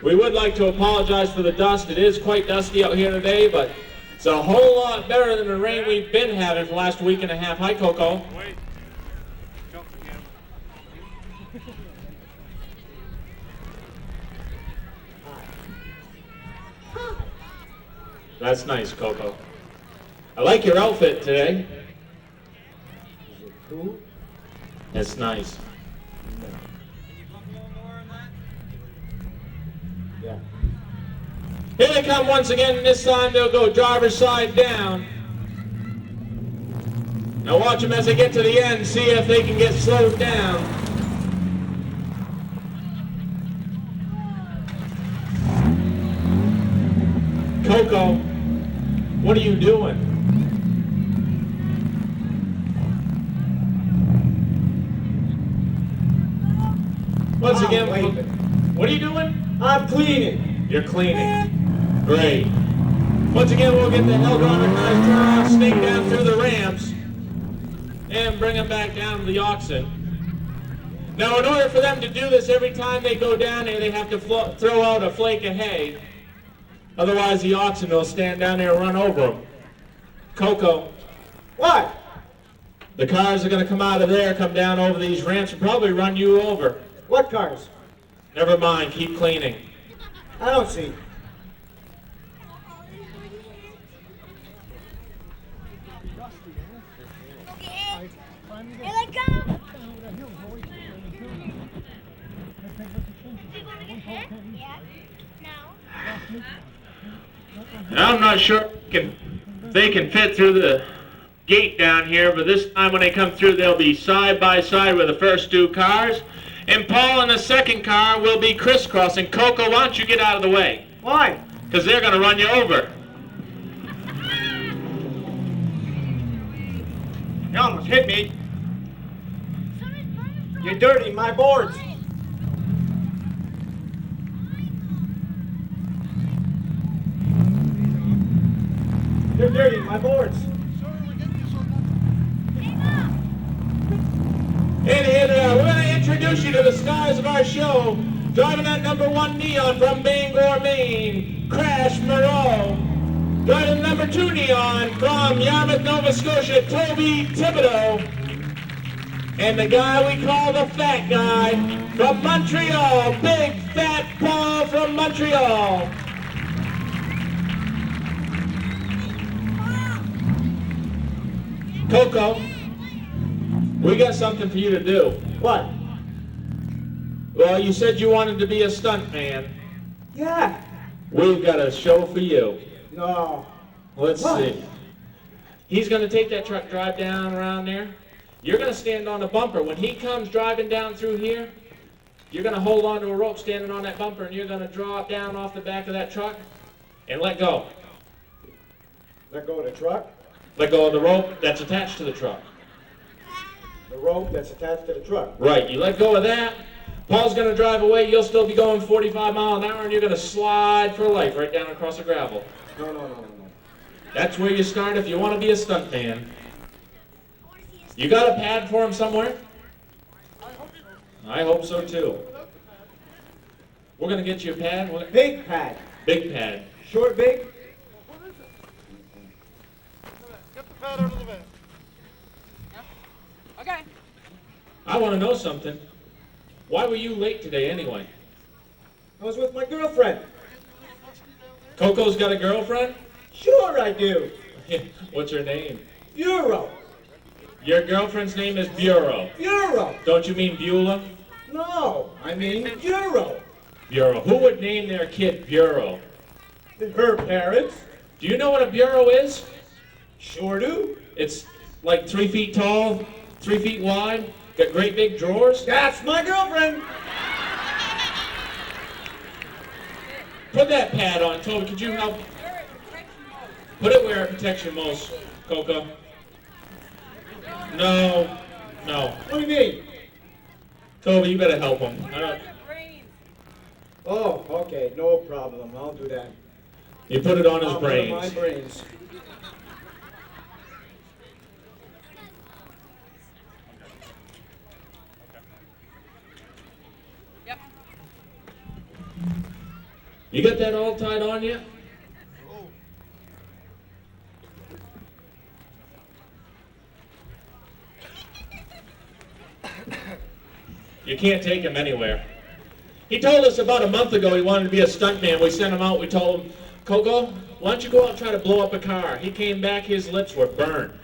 We would like to apologize for the dust. It is quite dusty out here today, but it's a whole lot better than the rain we've been having for the last week and a half. Hi, Coco. Wait. Jump again. That's nice, Coco. I like your outfit today. Is it cool? It's nice. No. Can you bump a little more on that? Yeah. Here they come once again, and this time they'll go driver's side down. Now watch them as they get to the end, see if they can get slowed down. Coco, what are you doing? Once again, waving. what are you doing? I'm cleaning. You're cleaning. Great. Once again, we'll get the hell driver cars, turn around, sneak down through the ramps, and bring them back down to the oxen. Now, in order for them to do this, every time they go down here, they have to throw out a flake of hay. Otherwise, the oxen will stand down there and run over them. Coco, What? the cars are going to come out of there, come down over these ramps, and probably run you over. What cars? Never mind, keep cleaning. I don't see. Here they come! I'm not sure they can fit through the gate down here, but this time when they come through, they'll be side by side with the first two cars. And Paul in the second car will be Crisscross. And Coco, why don't you get out of the way? Why? Because they're going to run you over. You almost hit me. You're dirty, my boards. You're dirty, my boards. And we're going to introduce you to the stars of our show. Driving that #1 Neon from Bangor, Maine, Crash Moreau. Driving #2 Neon from Yarmouth, Nova Scotia, Toby Thibodeau. And the guy we call the fat guy from Montreal, Big Fat Paul from Montreal. Coco, we got something for you to do. What? Well, you said you wanted to be a stunt man. Yeah. We've got a show for you. No. Let's What? see. He's going to take that truck, drive down around there. You're going to stand on the bumper. When he comes driving down through here, you're going to hold on to a rope standing on that bumper, and you're going to draw it down off the back of that truck and let go. Let go of the truck. Let go of the rope that's attached to the truck. The rope that's attached to the truck. Right, you let go of that. Paul's going to drive away. You'll still be going 45 miles an hour, and you're going to slide for life right down across the gravel. No. That's where you start if you want to be a stunt man. You got a pad for him somewhere? I hope so too. We're going to get you a pad. Big pad. Big pad. Short, big. Get the pad out of the van. Okay. I want to know something. Why were you late today anyway? I was with my girlfriend. Coco's got a girlfriend? Sure I do. What's her name? Euro. Your girlfriend's name is Bureau. Euro. Don't you mean Beulah? No, I mean Euro. Bureau. Who would name their kid Bureau? Her parents. Do you know what a bureau is? Sure do. It's like 3 feet tall, 3 feet wide, got great big drawers. That's my girlfriend. Put that pad on, Toby. Could you help? Put it where it protects you most, Coco. No. What do you mean? Toby, you better help him. Oh, okay, no problem. I'll do that. You put it on his I'll put it on my brains. brains. You got that all tied on yet? You can't take him anywhere. He told us about a month ago he wanted to be a stuntman. We sent him out. We told him, Coco, why don't you go out and try to blow up a car? He came back, his lips were burned.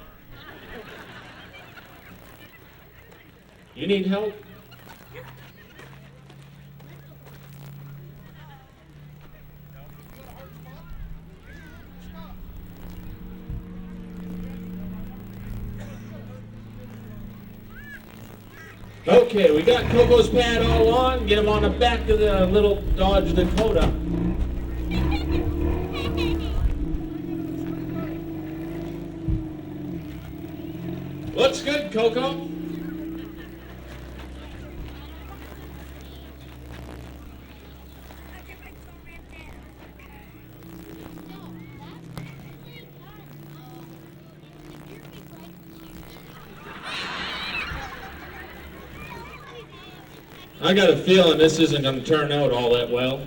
You need help? Okay, we got Coco's pad all on. Get him on the back of the little Dodge Dakota. Looks good, Coco. I got a feeling this isn't going to turn out all that well.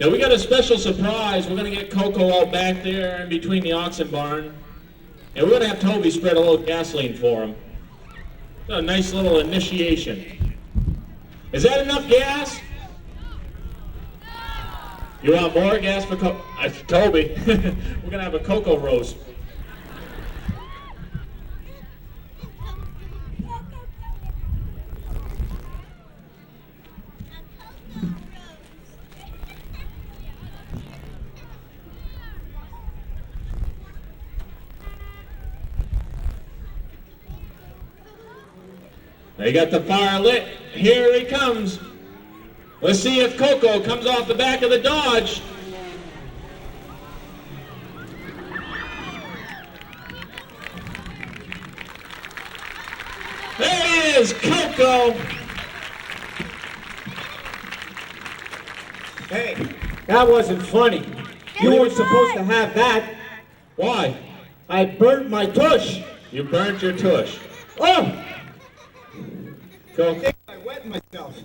Now we got a special surprise. We're going to get Coco out back there in between the oxen barn. And we're going to have Toby spread a little gasoline for him. A nice little initiation. Is that enough gas? You want more gas for Toby? We're going to have a Coco roast. They got the fire lit. Here he comes. Let's see if Coco comes off the back of the Dodge. There he is, Coco. Hey, that wasn't funny. You weren't supposed to have that. Why? I burnt my tush. You burnt your tush. Oh! Coco. I wet myself.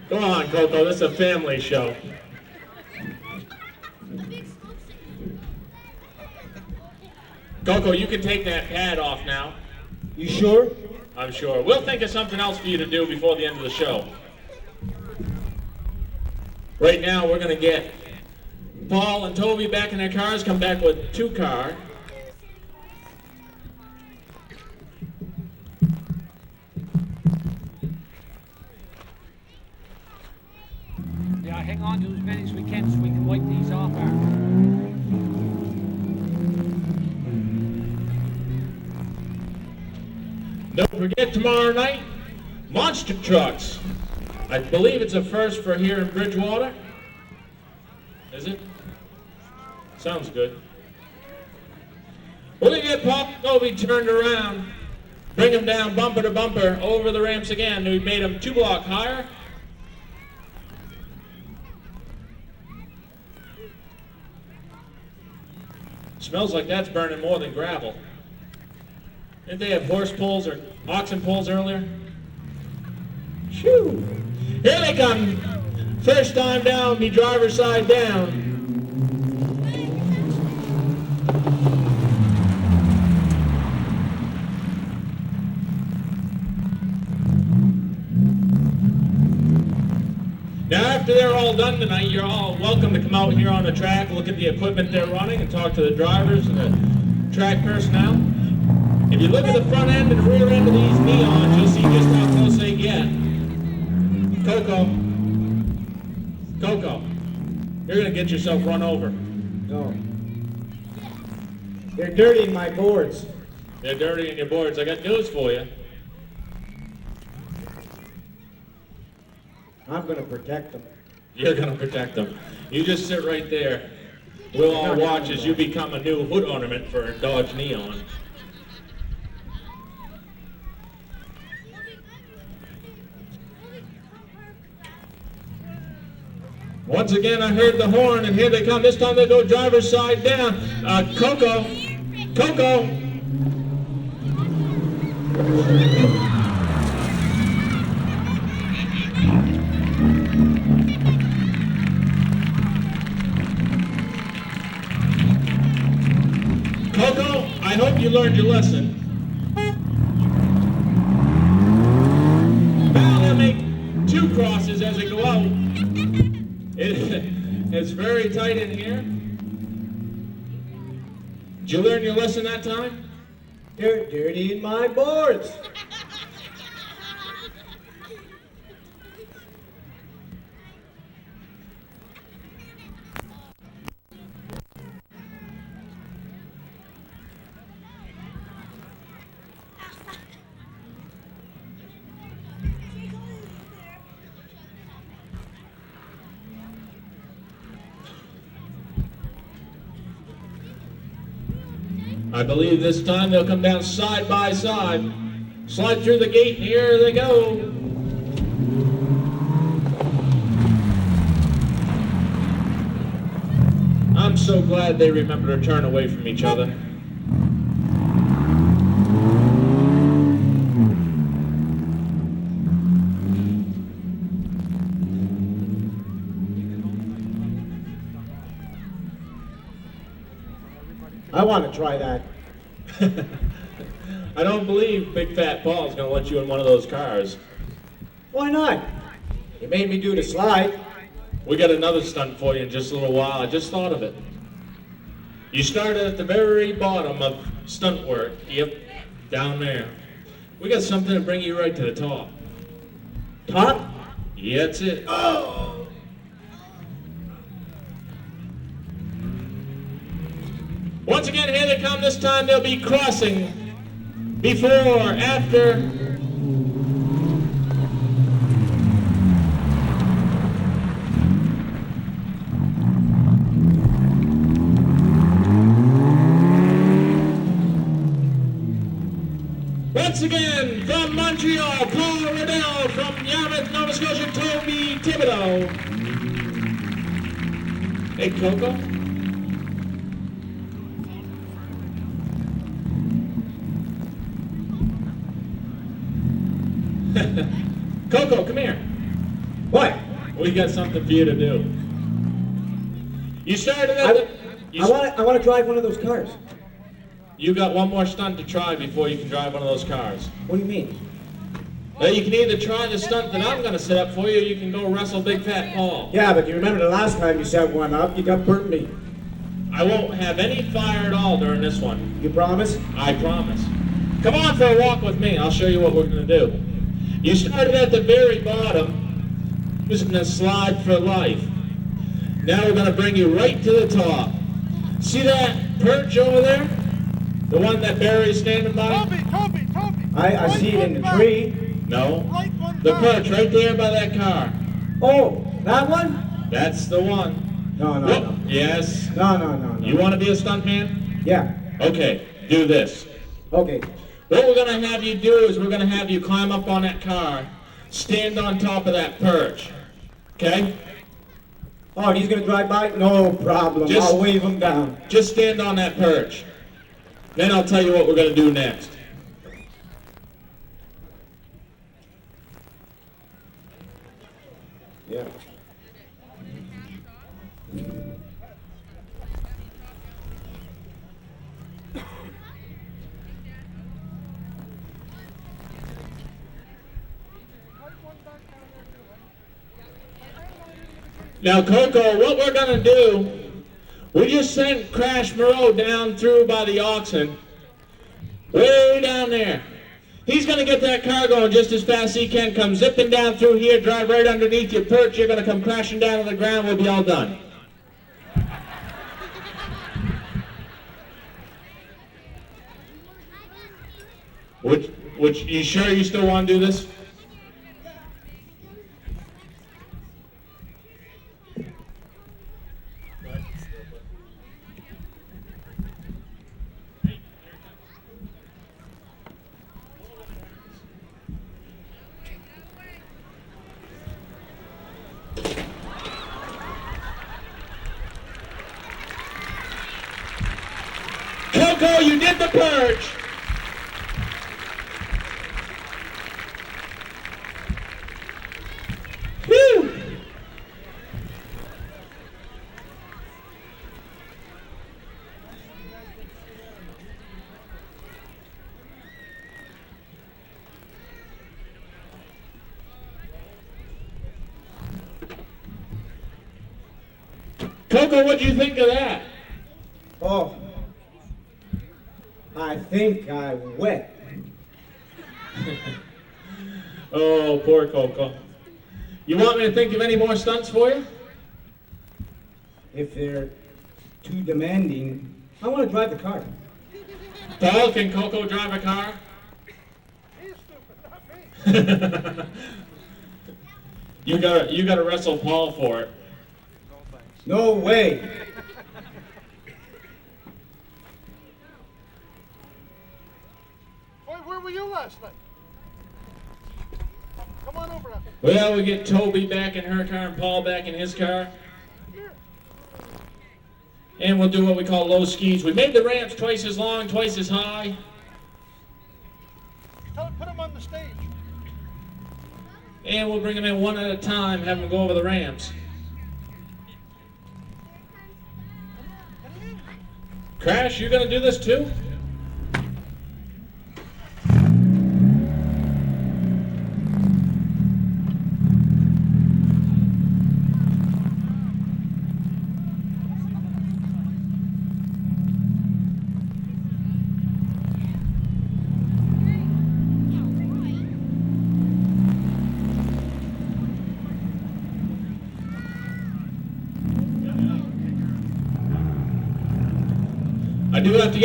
Come on, Coco. This is a family show. Coco, you can take that pad off now. You sure? I'm sure. We'll think of something else for you to do before the end of the show. Right now, we're going to get Paul and Toby back in their cars, come back with 2 cars. Yeah, hang on to as many as we can so we can wipe these off. Don't forget tomorrow night, monster trucks. I believe it's a first for here in Bridgewater. Is it? Sounds good. We're going to get Paul and Toby turned around, bring them down bumper to bumper over the ramps again. We made them 2 blocks higher. Smells like that's burning more than gravel. Didn't they have horse pulls or oxen pulls earlier? Shoo! Here they come. First time down, me driver's side down. Now after they're all done tonight, you're all welcome to come out here on the track, look at the equipment they're running, and talk to the drivers and the track personnel. If you look at the front end and the rear end of these neons, you'll see just how close they get. Coco, you're going to get yourself run over. No. They're dirtying my boards. They're dirtying your boards. I got news for you. I'm going to protect them. You're going to protect them. You just sit right there. We'll all watch as you become a new hood ornament for a Dodge Neon. Once again, I heard the horn, and here they come. This time they go driver's side down. Coco. I hope you learned your lesson. Now they'll make 2 crosses as we go out. It's very tight in here. Did you learn your lesson that time? You're dirtying my boards. I believe this time they'll come down side by side. Slide through the gate, and here they go. I'm so glad they remember to turn away from each other. I want to try that. I don't believe Big Fat Paul's gonna let you in one of those cars. Why not? He made me do the slide. We got another stunt for you in just a little while. I just thought of it. You started at the very bottom of stunt work. Yep, down there. We got something to bring you right to the top. Top? Yeah, that's it. Oh! Once again, here they come. This time they'll be crossing. Before, after. Once again, from Montreal, Paul Riddell. From Yarmouth, Nova Scotia, Toby Thibodeau. Hey, Coco. Coco, come here. What? We got something for you to do. You started at the... I want to drive one of those cars. You got one more stunt to try before you can drive one of those cars. What do you mean? Now you can either try the stunt that I'm going to set up for you, or you can go wrestle Big Fat Paul. Yeah, but you remember the last time you set one up, you got burnt me. I won't have any fire at all during this one. You promise? I promise. Come on for a walk with me. I'll show you what we're going to do. You started at the very bottom. Just going to slide for life. Now we're going to bring you right to the top. See that perch over there? The one that Barry's standing by? Toby! I see it in the tree. No. The perch right there by that car. Oh, that one? That's the one. No. Yes. No. You want to be a stuntman? Yeah. Okay, do this. Okay. What we're going to have you do is we're going to have you climb up on that car, stand on top of that perch. Okay? Oh, he's going to drive by? No problem. I'll wave him down. Just stand on that perch. Then I'll tell you what we're going to do next. Yeah. Now, Coco, what we're going to do, we just sent Crash Moreau down through by the oxen, way down there. He's going to get that car going just as fast as he can, come zipping down through here, drive right underneath your perch. You're going to come crashing down to the ground. We'll be all done. You sure you still want to do this? Coco, you did the perch. Whew. Coco, what'd you think of that? Oh, I think I wet. Oh, poor Coco. You want me to think of any more stunts for you? If they're too demanding, I want to drive the car. Paul, can Coco drive a car? He's stupid, not me. You gotta wrestle Paul for it. No thanks. No way. Boy, where were you last night? Come on over now. Well, we get Toby back in her car and Paul back in his car. Here. And we'll do what we call low skis. We made the ramps twice as long, twice as high. Put him on the stage. And we'll bring them in one at a time, have them go over the ramps. Crash, you gonna do this too? I do have to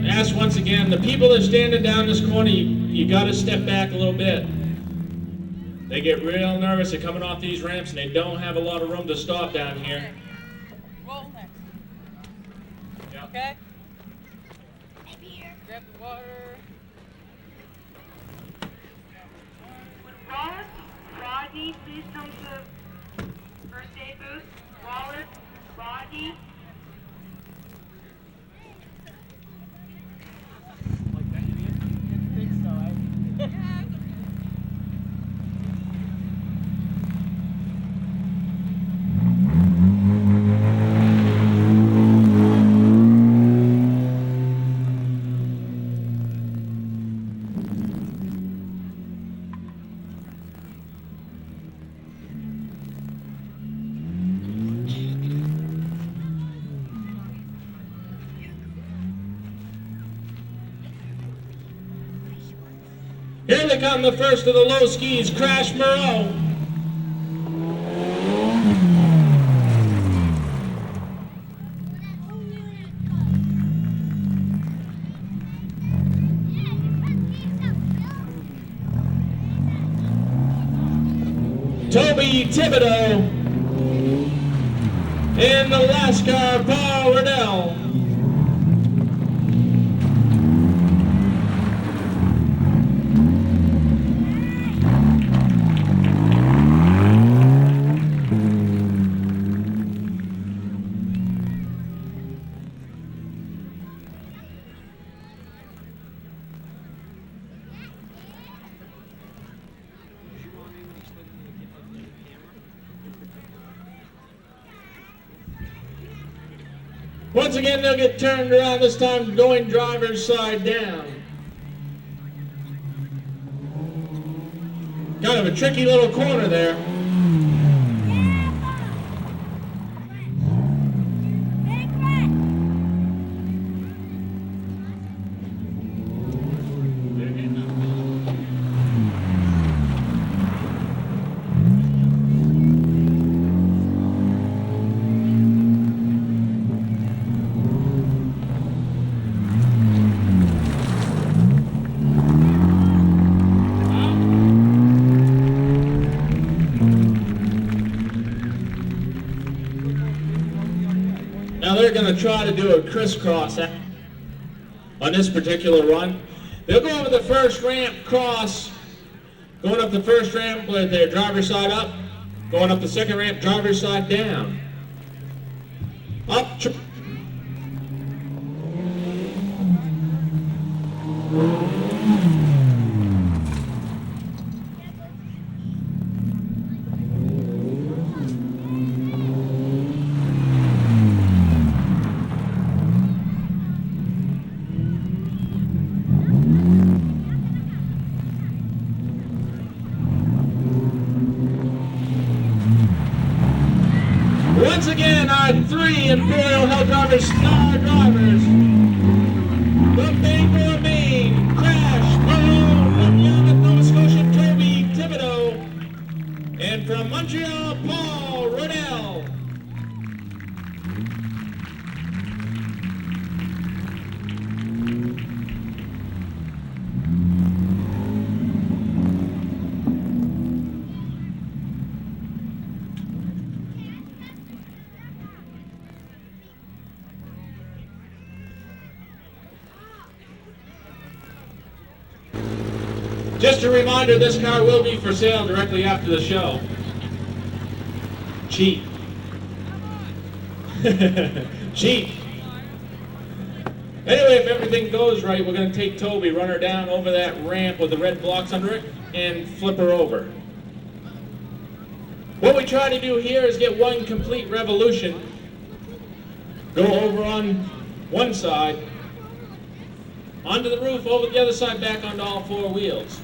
ask once again, the people that are standing down this corner, you got to step back a little bit. They get real nervous at coming off these ramps and they don't have a lot of room to stop down here. Roll next. Yeah. Okay? Grab the water. Wallace, Rodney, please come to first aid booth. Wallace, Rodney. Here they come, the first of the low skis, Crash Moreau. Toby Thibodeau. In the last car, Paul Riddell. Once again, they'll get turned around, this time going driver's side down. Kind of a tricky little corner there. Now they're going to try to do a crisscross on this particular run. They'll go over the first ramp, cross, going up the first ramp with their driver's side up, going up the second ramp, driver's side down. Up. Once again, our three our star drivers. From Bangor, Maine, Crash Moreau. From Yarmouth, Nova Scotia, Toby Thibodeau. And from Montreal, Paul Riddell. Just a reminder, this car will be for sale directly after the show. Cheap. Cheap. Anyway, if everything goes right, we're going to take Toby, run her down over that ramp with the red blocks under it, and flip her over. What we try to do here is get one complete revolution. Go over on one side, onto the roof, over the other side, back onto all four wheels.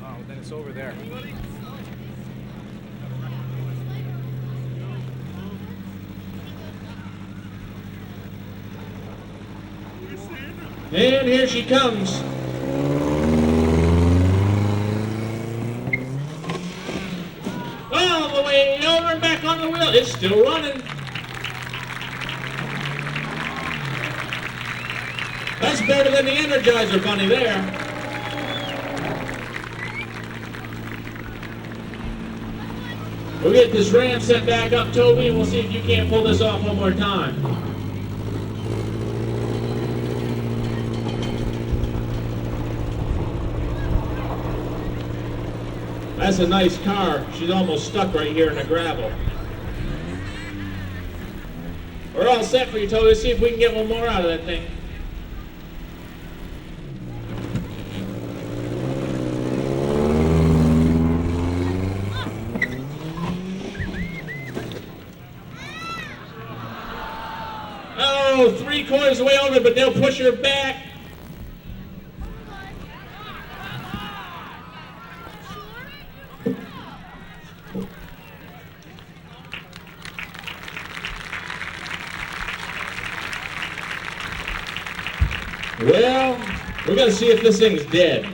Oh, then it's over there. And here she comes. All the way over and back on the wheel. It's still running. That's better than the Energizer Bunny there. We'll get this ramp set back up, Toby, and we'll see if you can't pull this off one more time. That's a nice car. She's almost stuck right here in the gravel. We're all set for you, Toby. Let's see if we can get one more out of that thing. Oh, 3/4 of the way over, but they'll push her back. Well, we're going to see if this thing's dead.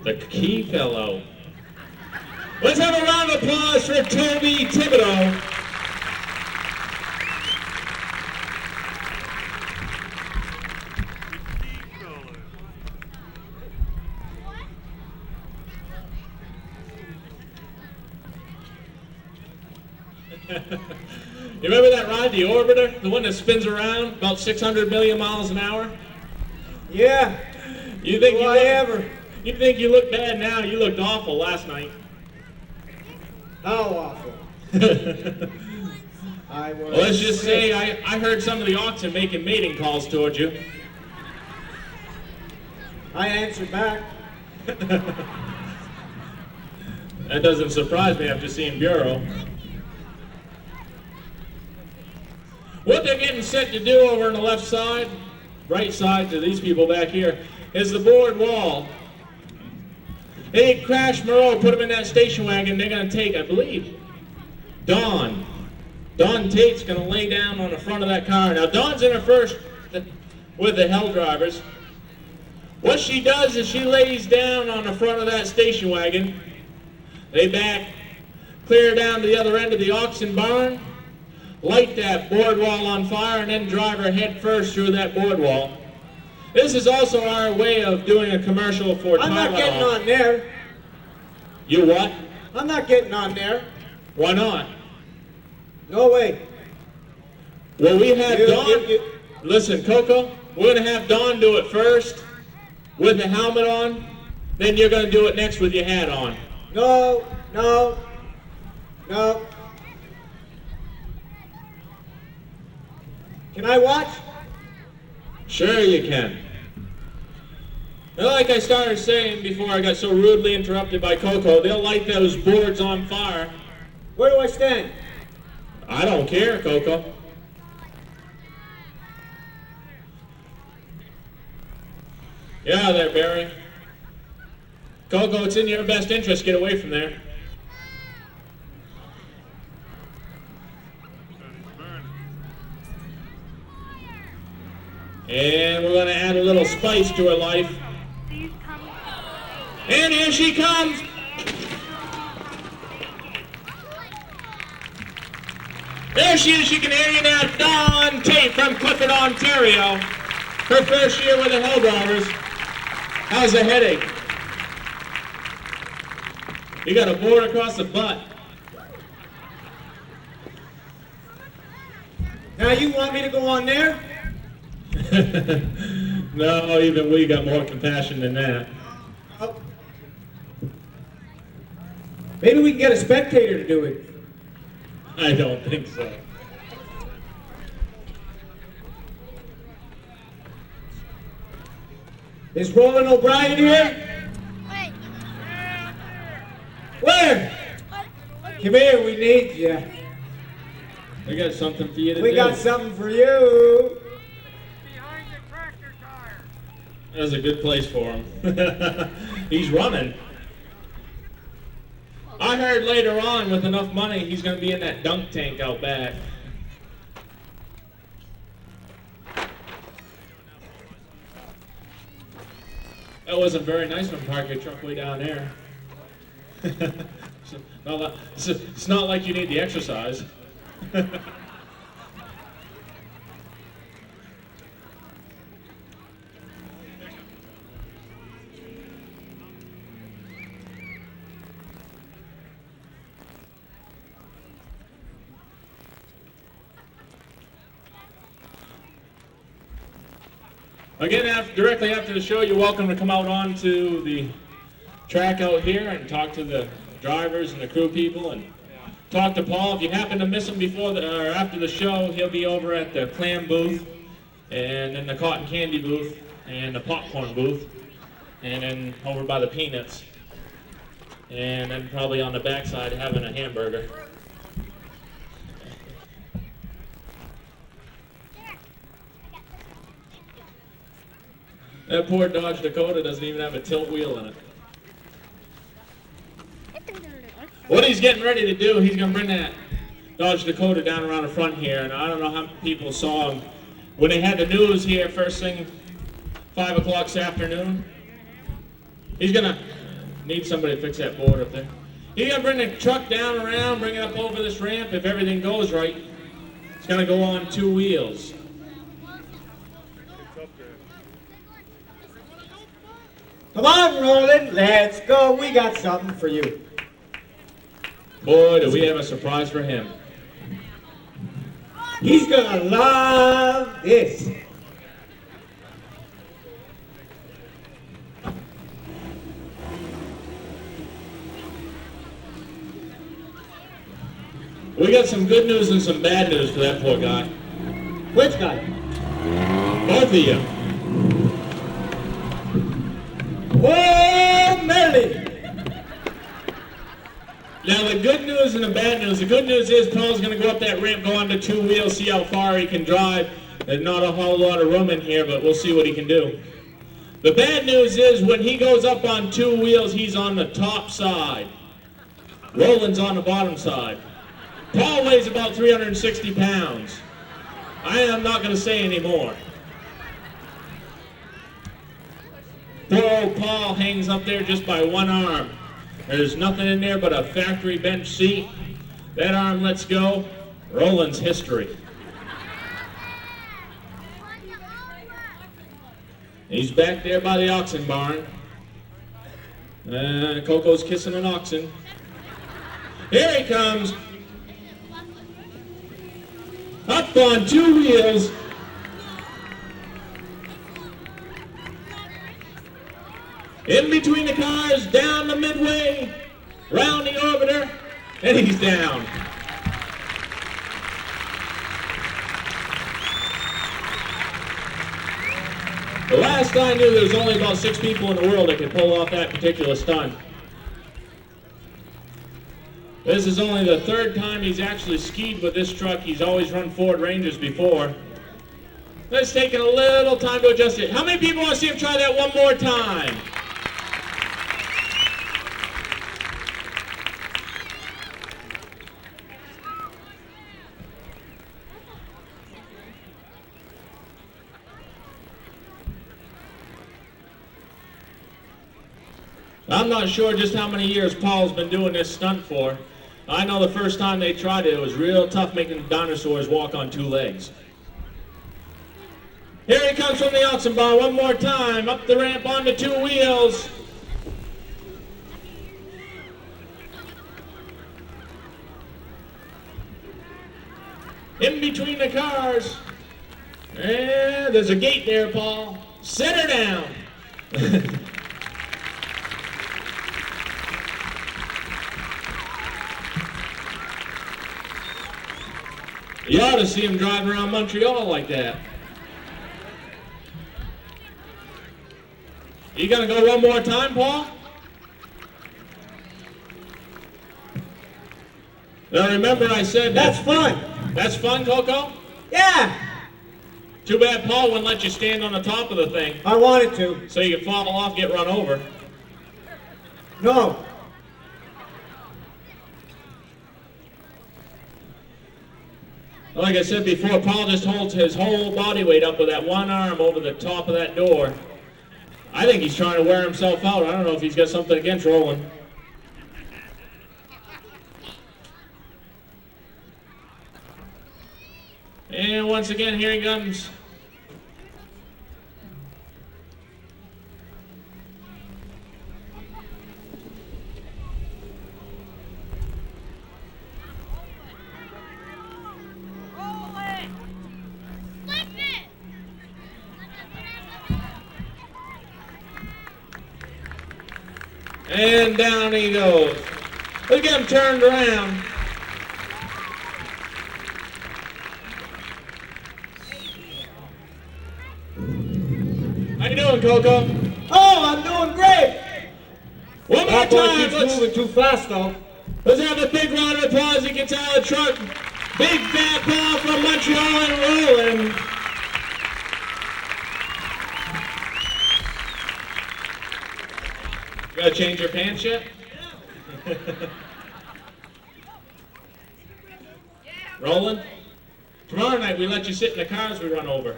The key fellow. Let's have a round of applause for Toby Thibodeau. You remember that ride, the Orbiter? The one that spins around about 600 million miles an hour? Yeah. You think Do you I look, ever? You think you look bad now? You looked awful last night. How awful. I was. Well, let's just say I heard some of the oxen making mating calls towards you. I answered back. That doesn't surprise me after seeing Bureau. What they're getting set to do over on the left side, right side to these people back here, is the board wall. They Crash Moreau, put them in that station wagon. They're going to take, I believe, Dawn Tate's going to lay down on the front of that car. Now, Dawn's in her first with the Hell Drivers. What she does is she lays down on the front of that station wagon. They back clear down to the other end of the auction barn, light that board wall on fire, and then drive her head first through that board wall. This is also our way of doing a commercial for Tylenol. I'm not getting on there. You what? I'm not getting on there. Why not? No way. Well, we have Dawn. You- Listen, Coco, we're going to have Dawn do it first with the helmet on. Then you're going to do it next with your hat on. No. Can I watch? Sure you can. And like I started saying before I got so rudely interrupted by Coco, they'll light those boards on fire. Where do I stand? I don't care, Coco. Get out of there, Barry. Coco, it's in your best interest. Get away from there. And we're going to add a little spice to her life. Please come. And here she comes. There she is. She can hear you now. Dawn Tate from Clifford, Ontario. Her first year with the Helldrabbers. How's the headache? You got a board across the butt. Now you want me to go on there? No, even we got more compassion than that. Oh. Maybe we can get a spectator to do it. I don't think so. Is Roland O'Brien here? Wait. Where? Come here, we need you. We got something for you to do. We got something for you. Behind the tractor tire. That's a good place for him. He's running. I heard later on, with enough money, he's going to be in that dunk tank out back. That wasn't very nice of him to park your truck way down there. It's not like you need the exercise. Again, directly after the show, you're welcome to come out onto the track out here and talk to the drivers and the crew people and talk to Paul. If you happen to miss him before or after the show, he'll be over at the clam booth and then the cotton candy booth and the popcorn booth and then over by the peanuts and then probably on the backside having a hamburger. That poor Dodge Dakota doesn't even have a tilt wheel in it. What he's getting ready to do, he's going to bring that Dodge Dakota down around the front here, and I don't know how many people saw him when they had the news here first thing 5 o'clock this afternoon. He's going to need somebody to fix that board up there. He's going to bring the truck down around, bring it up over this ramp. If everything goes right, it's going to go on 2 wheels. Come on, Roland, let's go. We got something for you. Boy, do we have a surprise for him. He's gonna love this. We got some good news and some bad news for that poor guy. Which guy? Both of you. Oh, Melly! Now the good news and the bad news. The good news is Paul's going to go up that ramp, go onto 2 wheels, see how far he can drive. There's not a whole lot of room in here, but we'll see what he can do. The bad news is when he goes up on 2 wheels, he's on the top side. Roland's on the bottom side. Paul weighs about 360 pounds. I am not going to say any more. Poor old Paul hangs up there just by one arm. There's nothing in there but a factory bench seat. That arm lets go. Roland's history. He's back there by the oxen barn. Coco's kissing an oxen. Here he comes. Up on 2 wheels. In between the cars, down the midway, round the orbiter, and he's down. The last I knew, there was only about 6 people in the world that could pull off that particular stunt. This is only the 3rd time he's actually skied with this truck. He's always run Ford Rangers before. Let's take a little time to adjust it. How many people want to see him try that one more time? I'm not sure just how many years Paul's been doing this stunt for. I know the first time they tried it, it was real tough making dinosaurs walk on two legs. Here he comes from the oxen bar one more time, up the ramp onto two wheels. In between the cars. And there's a gate there, Paul. Set her down. You ought to see him drive around Montreal like that. You gonna go one more time, Paul? Now remember I said That's fun. That's fun, Coco? Yeah, Too bad Paul wouldn't let you stand on the top of the thing I wanted to. so you could fall off, get run over. No. Like I said before, Paul just holds his whole body weight up with that one arm over the top of that door. I think he's trying to wear himself out. I don't know if he's got something against rolling. And once again, here he comes. Roll it. Flip it. And down he goes. Look at him turned around. How you doing, Coco? Oh, I'm doing great. One more That boy time. keeps moving too fast, though. Let's have a big round of applause. He gets out of the truck. Big fat Paul from Montreal and rolling. You gotta change your pants yet? Rolling? Tomorrow night we let you sit in the cars we run over.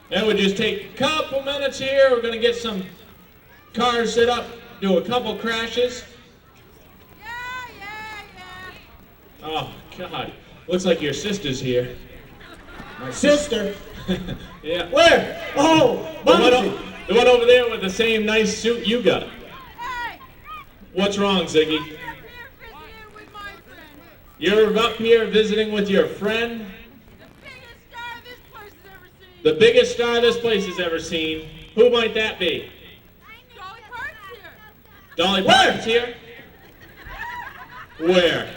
That would just take a couple minutes here. We're gonna get some cars set up, do a couple crashes. Oh, God. Looks like your sister's here. My sister? Yeah. Where? Oh, The one over there with the same nice suit you got. Hey, What's wrong, Ziggy? I'm here visiting with my friend. You're up here visiting with your friend? The biggest star this place has ever seen. The biggest star this place has ever seen. Who might that be? Dolly Parton's here. Dolly Parton's here? Where?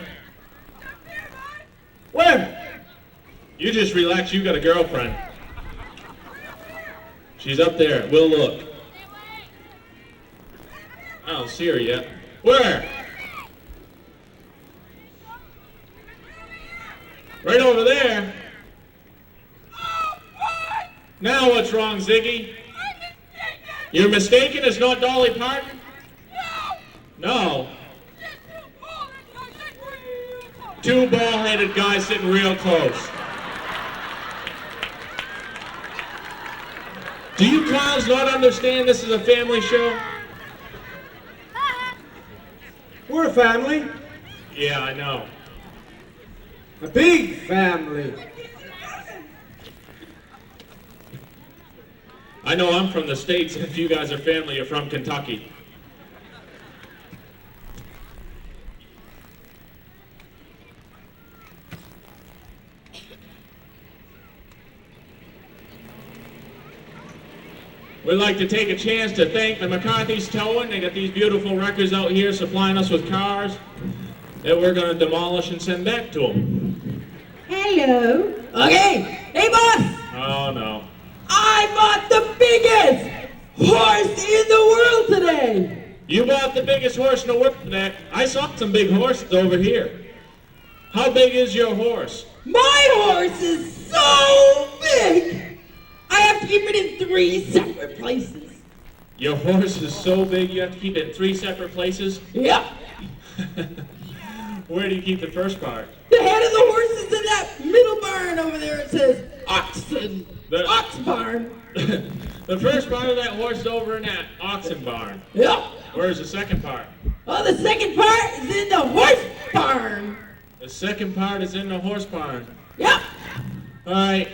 Where? You just relax, you got a girlfriend. She's up there, we'll look. I don't see her yet. Where? Right over there. Now what's wrong, Ziggy? You're mistaken? It's not Dolly Parton? No. Two bald-headed guys sitting real close. Do you clowns not understand this is a family show? We're a family. Yeah, I know. A big family. I know I'm from the States, and if you guys are family, you're from Kentucky. We'd like to take a chance to thank the McCarthy's Towing. They got these beautiful wreckers out here supplying us with cars that we're going to demolish and send back to them. Hello. Okay. Hey, boss. Oh, no. I bought the biggest horse in the world today. You bought the biggest horse in the world today. I saw some big horses over here. How big is your horse? My horse is so big. I have to keep it in 3 separate places. Your horse is so big you have to keep it in 3 separate places? Yep. Where do you keep the first part? The head of the horse is in that middle barn over there. It says oxen. Ox barn. The first part of that horse is over in that oxen barn. Yep. Where's the second part? Oh, the second part is in the horse barn. The second part is in the horse barn. Yep. All right.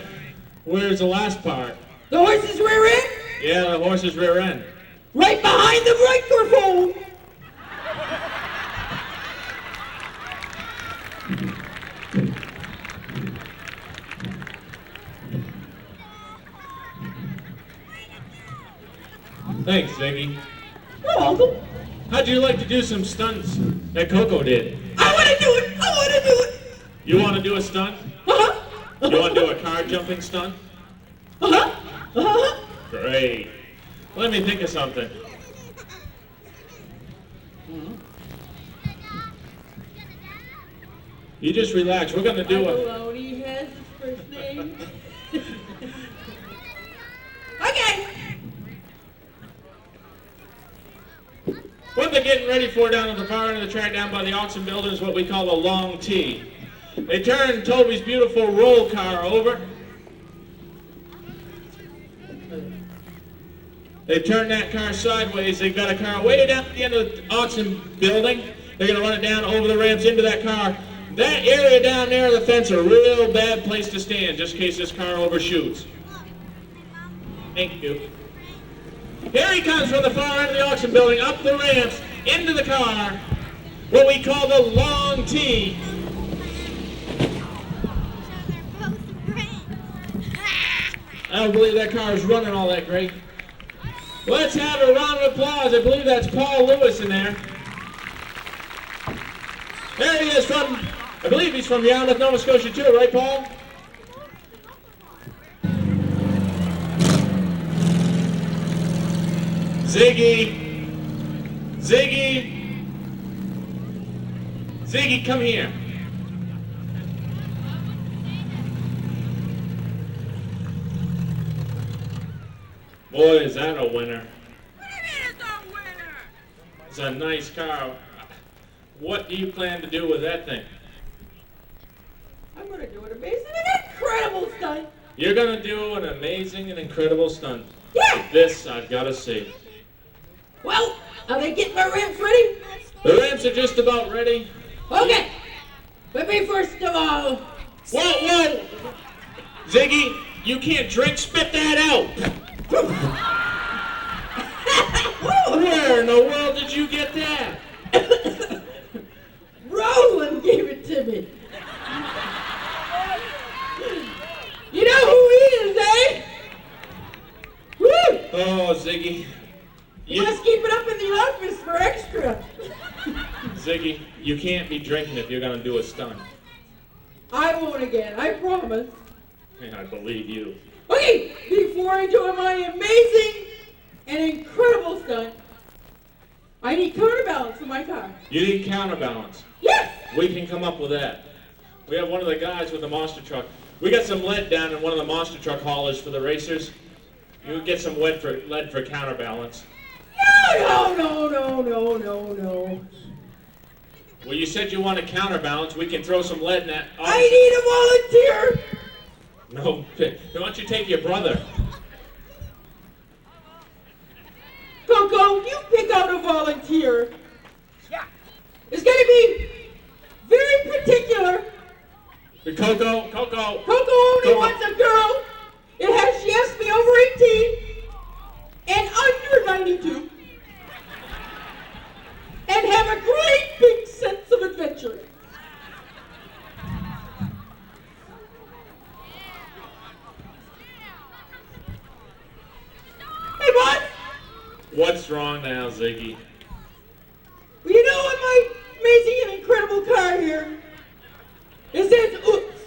Where's the last part? The horse's rear end. Yeah, the horse's rear end. Right behind the microphone. Thanks, Ziggy. You're welcome. How'd you like to do some stunts that Coco did? I want to do it. I want to do it. You want to do a stunt? Uh-huh. You want to do a car jumping stunt? Uh-huh. Uh-huh. Great. Let me think of something. You just relax. We're going to do a... Maloney has his first name. Okay. What they're getting ready for down at the far end of the track down by the auction building is what we call a long T. They turn Toby's beautiful roll car over. They turn that car sideways. They've got a car way down at the end of the auction building. They're going to run it down over the ramps into that car. That area down there, the fence, a real bad place to stand, just in case this car overshoots. Thank you. Here he comes from the far end of the auction building, up the ramps, into the car, what we call the long T. I don't believe that car is running all that great. Let's have a round of applause. I believe that's Paul Lewis in there. There he is from, I believe he's from Yarmouth, Nova Scotia too, right, Paul? Ziggy. Ziggy. Ziggy, come here. Boy, is that a winner. What do you mean it's a winner? It's a nice car. What do you plan to do with that thing? I'm going to do an amazing and incredible stunt. You're going to do an amazing and incredible stunt. Yeah. This I've got to see. Well, are they getting my ramps ready? The ramps are just about ready. Okay. Let me first of all... Whoa! Ziggy, you can't drink. Spit that out. Where in the world did you get that? Roland gave it to me. You know who he is, eh? Woo! Oh, Ziggy. You must keep it up in the office for extra. Ziggy, you can't be drinking if you're going to do a stunt. I won't again, I promise. I believe you. Okay, before I do my amazing and incredible stunt, I need counterbalance for my car. You need counterbalance. Yes! We can come up with that. We have one of the guys with the monster truck. We got some lead down in one of the monster truck haulers for the racers. You can get some lead for counterbalance. No. Well, you said you want a counterbalance. We can throw some lead in that. I need a volunteer. No, why don't you take your brother? Coco, you pick out a volunteer. Yeah. It's going to be very particular. Coco. Coco only wants a girl. She has to be over 18 and under 92 and have a great big sense of adventure. Hey, boss. What's wrong now, Ziggy? Well, you know what my amazing and incredible car here? It says oops.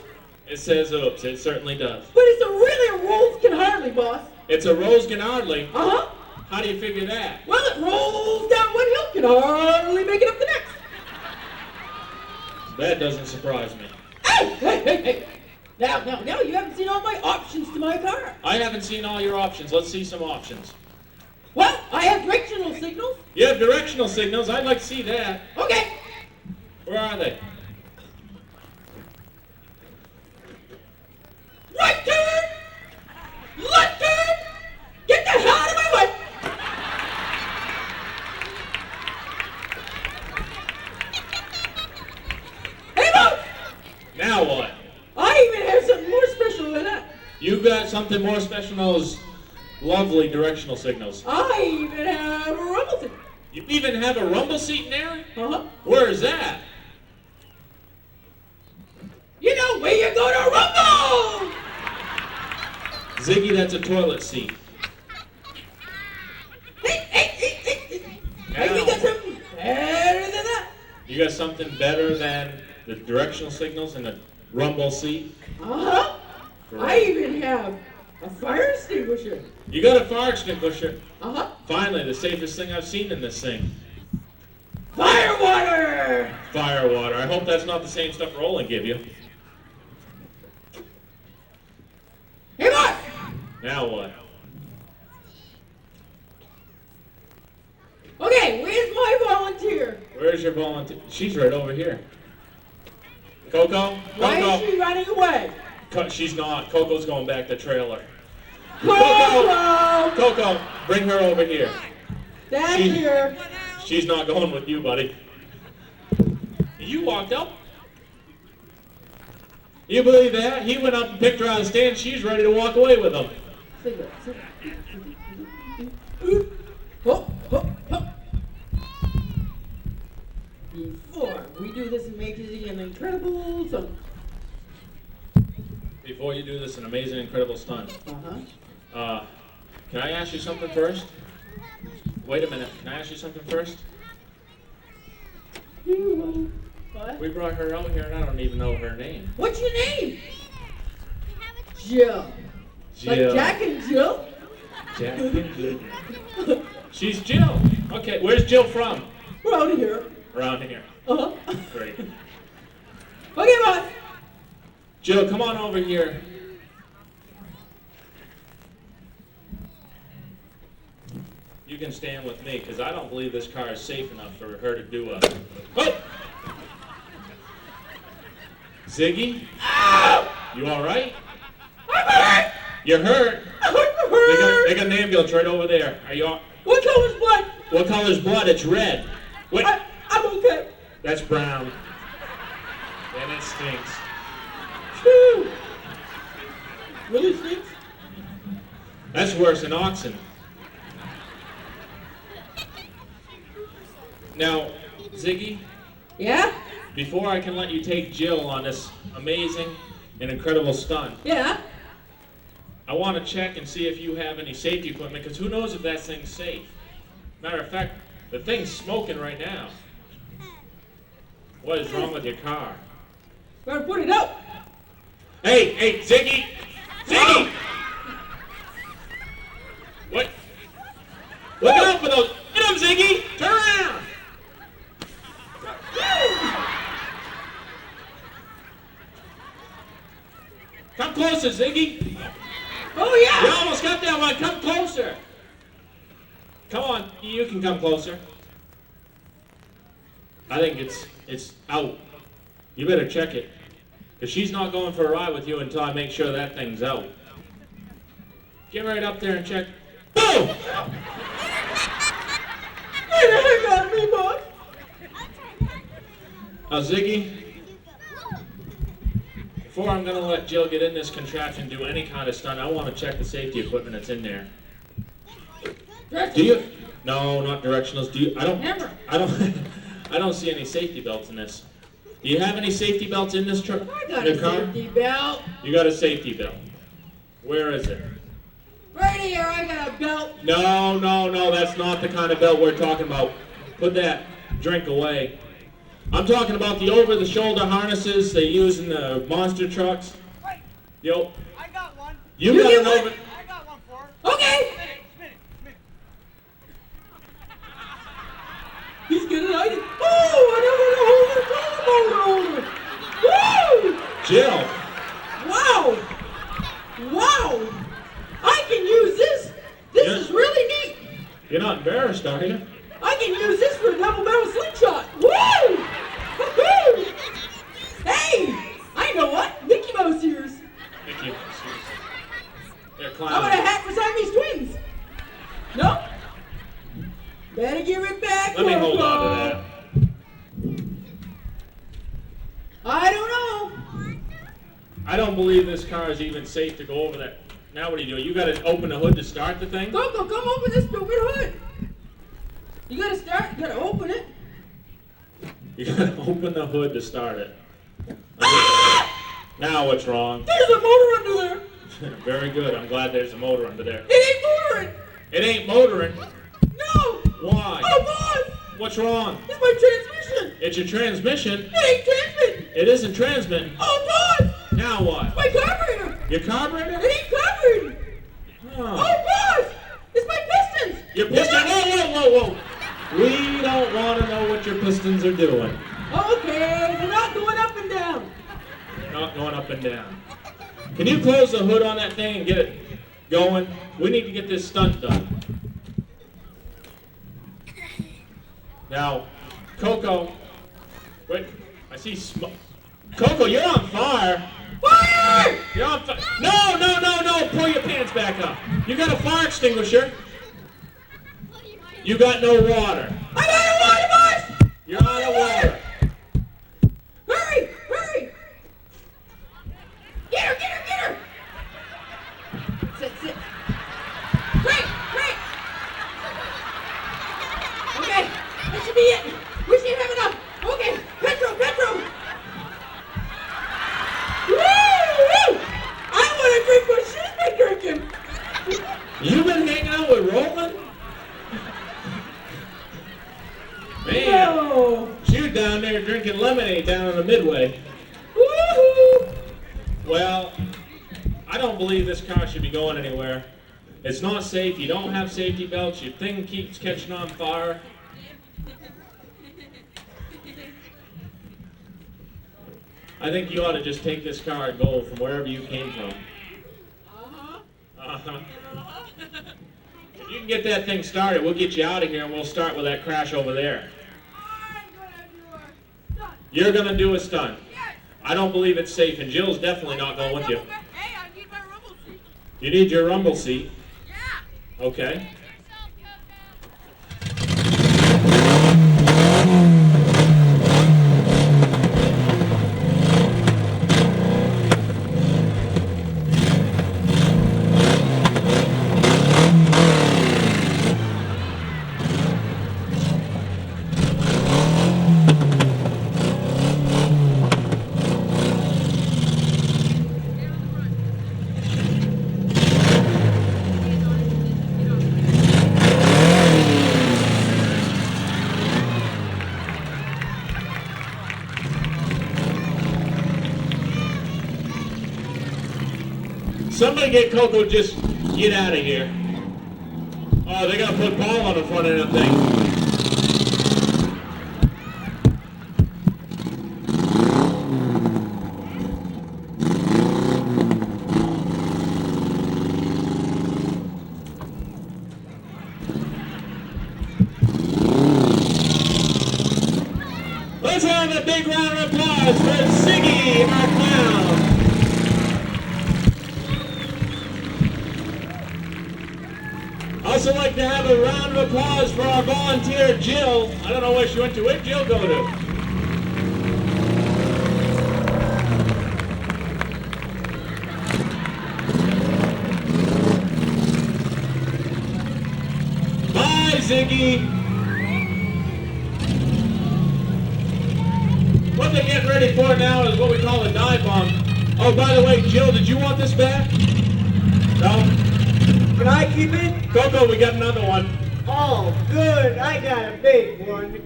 It says oops. It certainly does. But it's a really a Rolls can hardly, boss. It's a Rose Gennardly. Uh-huh. How do you figure that? Well, it rolls down one hill, can hardly make it up the next. That doesn't surprise me. Hey. Now, you haven't seen all my options to my car. I haven't seen all your options. Let's see some options. Well, I have directional signals. You have directional signals. I'd like to see that. Okay. Where are they? Now what? I even have something more special than that. You got something more special than those lovely directional signals. I even have a rumble thing. You even have a rumble seat in there? Uh-huh. Where is that? You know where you go to rumble! Ziggy, that's a toilet seat. Hey, you got something better than that? You got something better than the directional signals and a rumble seat? Uh-huh. I even have a fire extinguisher. You got a fire extinguisher? Uh-huh. Finally, the safest thing I've seen in this thing. Fire water! Fire water. I hope that's not the same stuff Roland give you. Hey, Mark! Now what? Okay, where's my volunteer? Where's your volunteer? She's right over here. Coco? Why is Coco? she running away? She's not. Coco's going back to trailer. Coco! Coco, bring her over here. That's She- here. She's not going with you, buddy. You walked up. You believe that? He went up and picked her out of the stand. She's ready to walk away with him. Hop, hop, hop. Before we do this amazing and incredible stunt. Before you do this, an amazing, incredible stunt. Uh-huh. Can I ask you something first? Wait a minute. Can I ask you something first? What? We brought her out here, and I don't even know her name. What's your name? Jill. Like Jill. Jack and Jill? Jack and Jill. She's Jill. Okay, where's Jill from? Around here. Around here. Uh-huh. Great. Okay, boss. Jill, come on over here. You can stand with me, because I don't believe this car is safe enough for her to do a... Oh! Ziggy? Ow! You all right? I'm hurt! You're hurt? I'm hurt! They got an ambulance right over there. Are you all... What color's blood? What color's blood? It's red. Wait, I'm okay. that's brown. And it stinks. Whew. Really stinks? That's worse than oxen. Now, Ziggy, Yeah? before I can let you take Jill on this amazing and incredible stunt, Yeah? I want to check and see if you have any safety equipment, because who knows if that thing's safe. Matter of fact, the thing's smoking right now. What is wrong with your car? Better put it out. Hey, Ziggy! Ziggy! What? Look out for those! Get him, Ziggy! Turn around! Come closer, Ziggy! Oh, You yeah! almost got that one. Come closer. Come on, you can come closer. I think it's out. You better check it, because she's not going for a ride with you until I make sure that thing's out. Get right up there and check. Boom! Get the heck out of me, boss! Now, Ziggy, before I'm going to let Jill get in this contraption and do any kind of stunt, I want to check the safety equipment that's in there. Do you? No, not directionals. Do you? Never. I don't see any safety belts in this. Do you have any safety belts in this truck? I got in a the car? safety belt. You got a safety belt. Where is it? Right here, I got a belt. No, that's not the kind of belt we're talking about. Put that drink away. I'm talking about the over-the-shoulder harnesses they use in the monster trucks. Wait, Yo, I got one. you You got get an one? over... I got one for her. Okay! Spin it. He's getting out. Oh, I never know who the holder. Woo! Jill, Wow! Wow! I can use this. This Yes. is really neat. you're not embarrassed, are you? I can use this for a double barrel slingshot. Woo! Woo! Hey! I know what? Mickey Mouse ears. Thank you. They're How about a clowns. hat for Siamese twins? No? Better give it back, Let me hold Coco. on to that. I don't know. I don't believe this car is even safe to go over that. Now what do? You got to open the hood to start the thing? Coco, come open this stupid hood. You gotta start, you gotta open it. You got to open the hood to start it. Now what's wrong? There's a motor under there. Very good. I'm glad there's a motor under there. It ain't motoring. It ain't motoring. No. Why? Oh, boss. What's wrong? It's my transmission. It's your transmission. It ain't transmitting. It isn't transmitting. Oh, boss. Now what? My carburetor. Your carburetor? It ain't carbureting. Oh. Oh, boss. It's my pistons. Your piston? Whoa. We don't want to know what your pistons are doing. Okay, they're not going up and down. They're not going up and down. Can you close the hood on that thing and get it going? We need to get this stunt done. Now, Coco, wait, I see smoke. Coco, you're on fire. Fire! You're on fire. No, pull your pants back up. You got a fire extinguisher. You got no water. I'm out of water, boss! You're out of water. Hurry! Get her! Sit. Great! Okay, that should be it. We should have enough. Okay, Petro! Woo! I want to drink what she's been drinking. You been hanging out with Roland? Man, No. she was down there drinking lemonade down on the Midway. Woo-hoo. Well, I don't believe this car should be going anywhere. It's not safe. You don't have safety belts. Your thing keeps catching on fire. I think you ought to just take this car and go from wherever you came from. Uh-huh. If you can get that thing started, we'll get you out of here and we'll start with that crash over there. You're going to do a stunt. I don't believe it's safe, and Jill's definitely not going with you. Hey, I need my rumble seat. You need your rumble seat. Yeah. Okay. Somebody get Coco, just get out of here. Oh, they gotta put ball on the front of that thing. Let's have a big round of applause for Ziggy, our clown. Also like to have a round of applause for our volunteer, Jill. I don't know where she went to. Where'd Jill go to? Bye, Ziggy. What they're getting ready for now is what we call a dive bomb. Oh, by the way, Jill, did you want this back? No? Can I keep it? Coco, we got another one. Oh, good. I got a big one.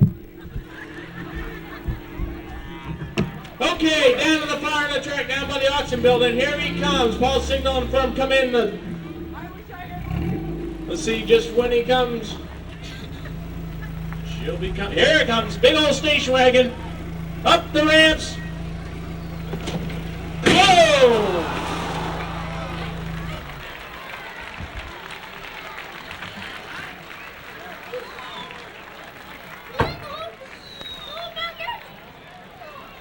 Okay, down to the fire on the track, down by the auction building. Here he comes. Paul's signaling for him. Come in. Let's see just when he comes. She'll be coming. Here it comes. Big old station wagon. Up the ramps. Whoa!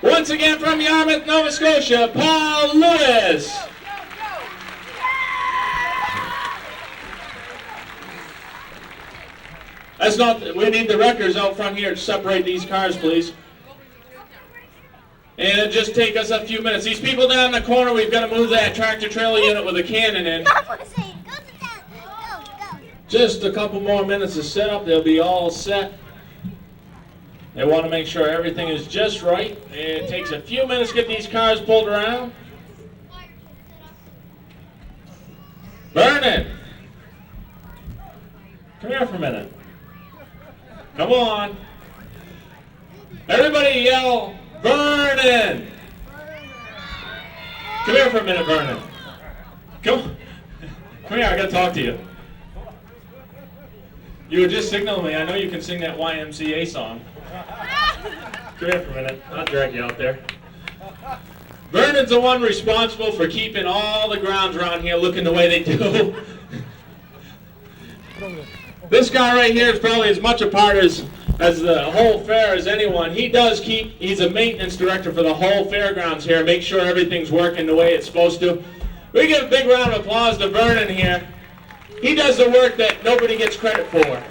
Once again from Yarmouth, Nova Scotia, Paul Lewis. That's not, we need the wreckers out front here to separate these cars, please. And it'll just take us a few minutes. These people down in the corner, we've got to move that tractor trailer unit with a cannon in. Just a couple more minutes of setup, they'll be all set. They want to make sure everything is just right. It takes a few minutes to get these cars pulled around. Vernon! Come here for a minute. Come on. Everybody yell, Vernon! Come here for a minute, Vernon. Come here, I gotta talk to you. You were just signaling me. I know you can sing that YMCA song. Come here for a minute. I'll drag you out there. Vernon's the one responsible for keeping all the grounds around here looking the way they do. This guy right here is probably as much a part as the whole fair as anyone. He's a maintenance director for the whole fairgrounds here, make sure everything's working the way it's supposed to. We give a big round of applause to Vernon here. He does the work that nobody gets credit for.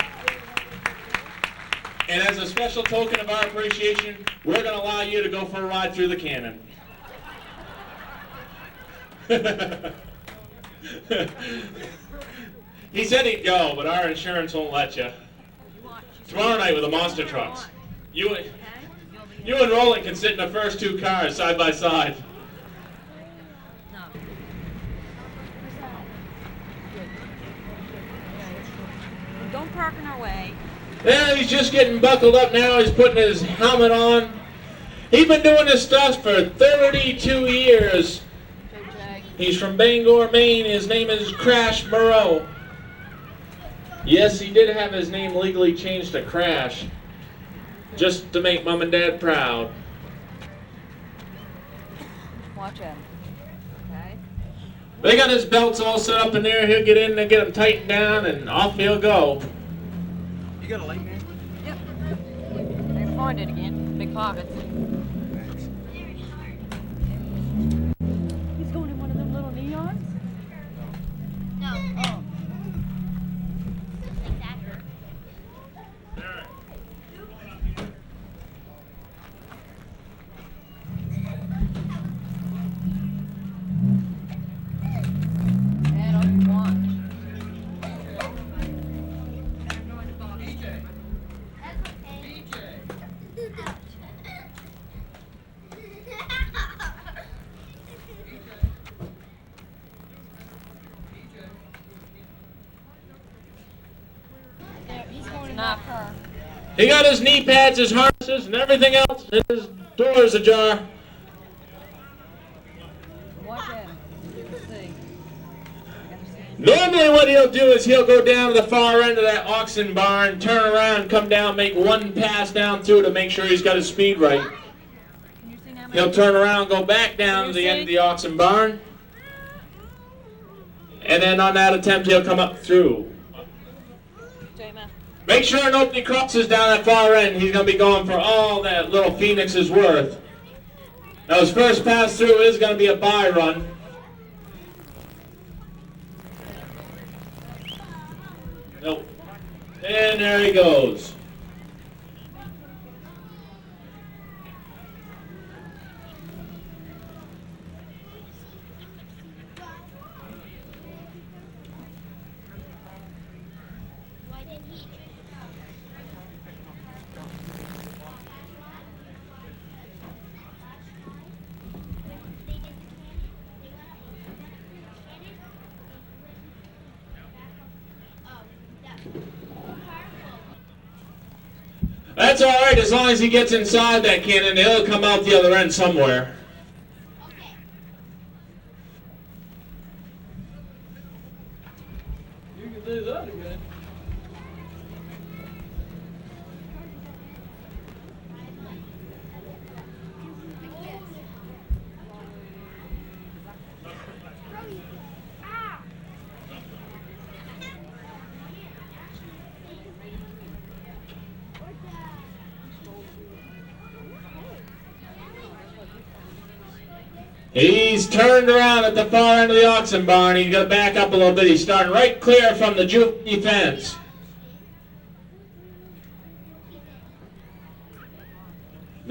And as a special token of our appreciation, we're going to allow you to go for a ride through the cannon. He said he'd go, but our insurance won't let you. Tomorrow night with the monster trucks. You and Roland can sit in the first two cars side by side. Don't park in our way. Yeah, he's just getting buckled up now. He's putting his helmet on. He's been doing this stuff for 32 years. He's from Bangor, Maine. His name is Crash Moreau. Yes, he did have his name legally changed to Crash, just to make Mom and Dad proud. Watch him. Okay. They got his belts all set up in there. He'll get in and get them tightened down, and off he'll go. You got a light, man? Yep. They can find it again. Big pockets. He's going in one of them little neons? No. Oh. He got his knee pads, his harnesses, and everything else, and his door's ajar. Watch it. See. Normally what he'll do is he'll go down to the far end of that oxen barn, turn around, come down, make one pass down through to make sure he's got his speed right. He'll turn around, go back down to the end of the oxen barn, and then on that attempt he'll come up through. Make sure nobody crosses down that far end. He's going to be going for all that little Phoenix is worth. Now his first pass through is going to be a by run. Nope. And there he goes. That's all right, as long as he gets inside that cannon, he'll come out the other end somewhere. You can do that again. He's turned around at the far end of the oxen barn. He's got to back up a little bit. He's starting right clear from the Juvenile fence.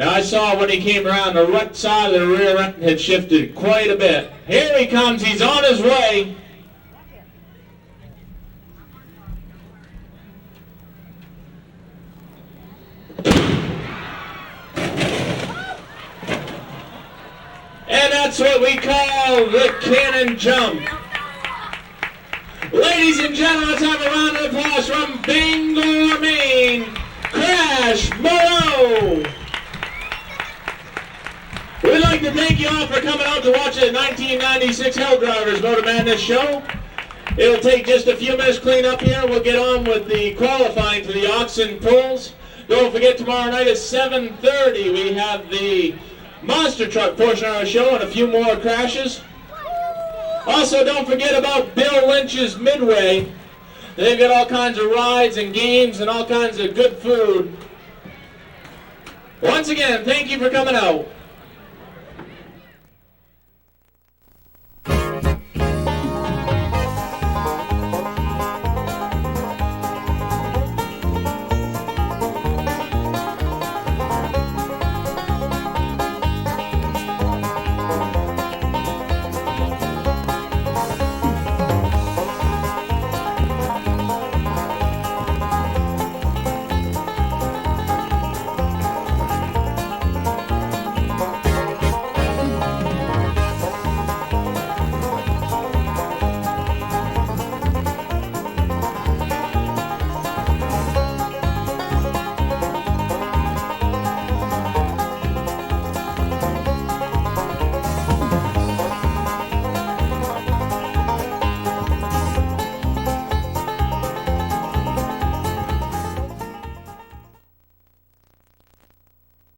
Now I saw when he came around, the right side of the rear end had shifted quite a bit. Here he comes, he's on his way. And that's what we call the cannon jump. Ladies and gentlemen, let's have a round of applause from Bangor, Maine, Crash Moreau. We'd like to thank you all for coming out to watch the 1996 Hell Drivers Motor Madness show. It'll take just a few minutes to clean up here. We'll get on with the qualifying to the oxen pulls. Don't forget, tomorrow night at 7:30 we have the monster truck portion of our show and a few more crashes. Also, don't forget about Bill Lynch's Midway. They've got all kinds of rides and games and all kinds of good food. Once again, thank you for coming out.